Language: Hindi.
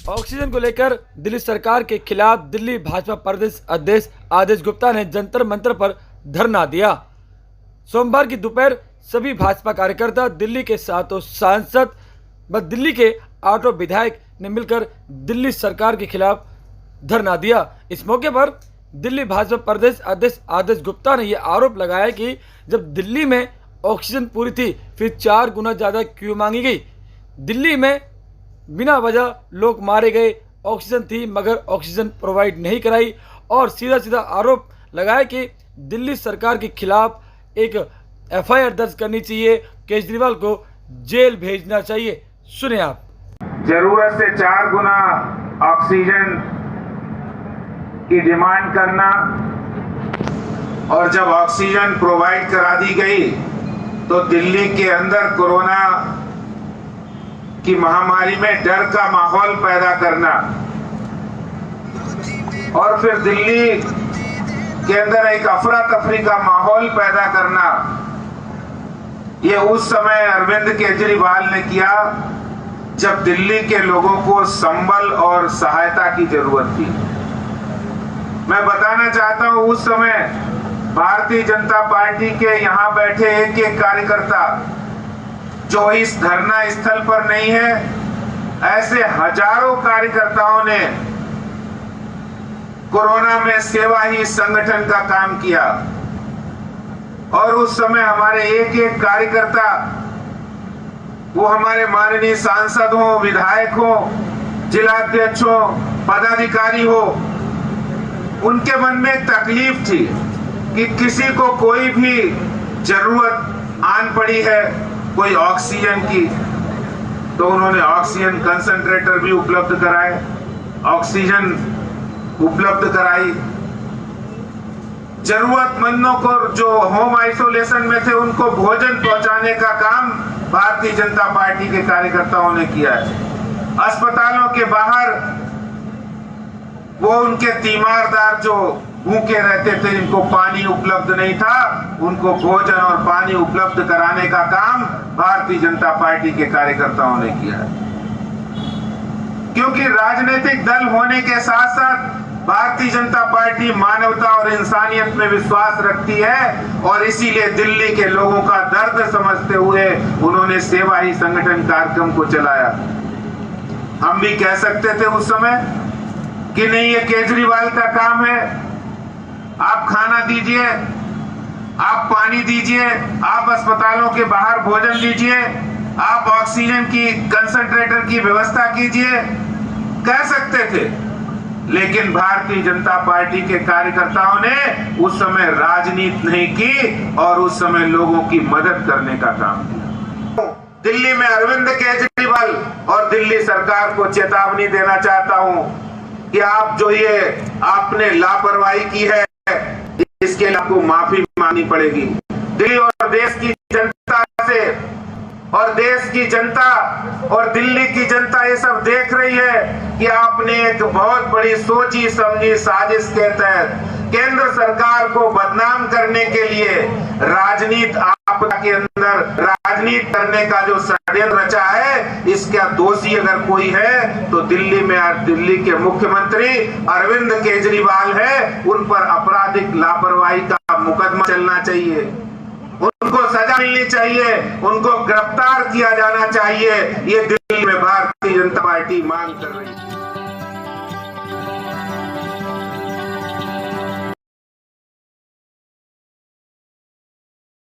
ऑक्सीजन को लेकर दिल्ली सरकार के खिलाफ दिल्ली भाजपा प्रदेश अध्यक्ष आदेश गुप्ता ने जंतर मंतर पर धरना दिया। सोमवार की दोपहर सभी भाजपा कार्यकर्ता, दिल्ली के 7 सांसद व दिल्ली के 8 विधायक ने मिलकर दिल्ली सरकार के खिलाफ धरना दिया। इस मौके पर दिल्ली भाजपा प्रदेश अध्यक्ष आदेश गुप्ता ने यह आरोप लगाया कि जब दिल्ली में ऑक्सीजन पूरी थी, फिर 4 गुना ज़्यादा क्यों मांगी गई। दिल्ली में बिना वजह लोग मारे गए, ऑक्सीजन थी मगर ऑक्सीजन प्रोवाइड नहीं कराई, और सीधा सीधा आरोप लगाया कि दिल्ली सरकार के खिलाफ एक FIR दर्ज करनी चाहिए, केजरीवाल को जेल भेजना चाहिए। सुने आप। जरूरत से 4 गुना ऑक्सीजन की डिमांड करना, और जब ऑक्सीजन प्रोवाइड करा दी गई तो दिल्ली के अंदर कोरोना की महामारी में डर का माहौल पैदा करना, और फिर दिल्ली के अंदर एक अफरा तफरी का माहौल पैदा करना, ये उस समय अरविंद केजरीवाल ने किया जब दिल्ली के लोगों को संबल और सहायता की जरूरत थी। मैं बताना चाहता हूं, उस समय भारतीय जनता पार्टी के यहां बैठे एक एक कार्यकर्ता जो इस धरना स्थल पर नहीं है, ऐसे हजारों कार्यकर्ताओं ने कोरोना में सेवा ही संगठन का काम किया, और उस समय हमारे एक एक कार्यकर्ता, वो हमारे माननीय सांसद हो, विधायक हो, जिलाध्यक्ष हो, पदाधिकारी हो, उनके मन में एक तकलीफ थी कि किसी को कोई भी जरूरत आन पड़ी है कोई ऑक्सीजन की, तो उन्होंने ऑक्सीजन कंसंट्रेटर भी उपलब्ध कराए, ऑक्सीजन उपलब्ध कराई। जरूरतमंदों को जो होम आइसोलेशन में थे उनको भोजन पहुंचाने का काम भारतीय जनता पार्टी के कार्यकर्ताओं ने किया है। अस्पतालों के बाहर वो उनके तीमारदार जो भूखे रहते थे, जिनको पानी उपलब्ध नहीं था, उनको भोजन और पानी उपलब्ध कराने का काम भारतीय जनता पार्टी के कार्यकर्ताओं ने किया है। क्योंकि राजनीतिक दल होने के साथ साथ भारतीय जनता पार्टी मानवता और इंसानियत में विश्वास रखती है, और इसीलिए दिल्ली के लोगों का दर्द समझते हुए उन्होंने सेवा ही संगठन कार्यक्रम को चलाया। हम भी कह सकते थे उस समय कि नहीं, ये केजरीवाल का काम है, आप खाना दीजिए, आप पानी दीजिए, आप अस्पतालों के बाहर भोजन दीजिए, आप ऑक्सीजन की कंसंट्रेटर की व्यवस्था कीजिए, कह सकते थे। लेकिन भारतीय जनता पार्टी के कार्यकर्ताओं ने उस समय राजनीति नहीं की और उस समय लोगों की मदद करने का काम किया। दिल्ली में अरविंद केजरीवाल और दिल्ली सरकार को चेतावनी देना चाहता हूं कि आप जो ये आपने लापरवाही की है, इसके लिए आपको माफी मांगनी पड़ेगी। दिल्ली और देश की जनता से, और देश की जनता और दिल्ली की जनता ये सब देख रही है कि आपने एक बहुत बड़ी सोची समझी साजिश के तहत केंद्र सरकार को बदनाम करने के लिए राजनीति आपदा के अंदर राजनीति करने का जो षड्यंत्र रचा है, इसका दोषी अगर कोई है तो दिल्ली में आज दिल्ली के मुख्यमंत्री अरविंद केजरीवाल है। उन पर आपराधिक लापरवाही का मुकदमा चलना चाहिए, उनको सजा मिलनी चाहिए, उनको गिरफ्तार किया जाना चाहिए। ये दिल्ली में भारतीय जनता पार्टी मांग कर रही है।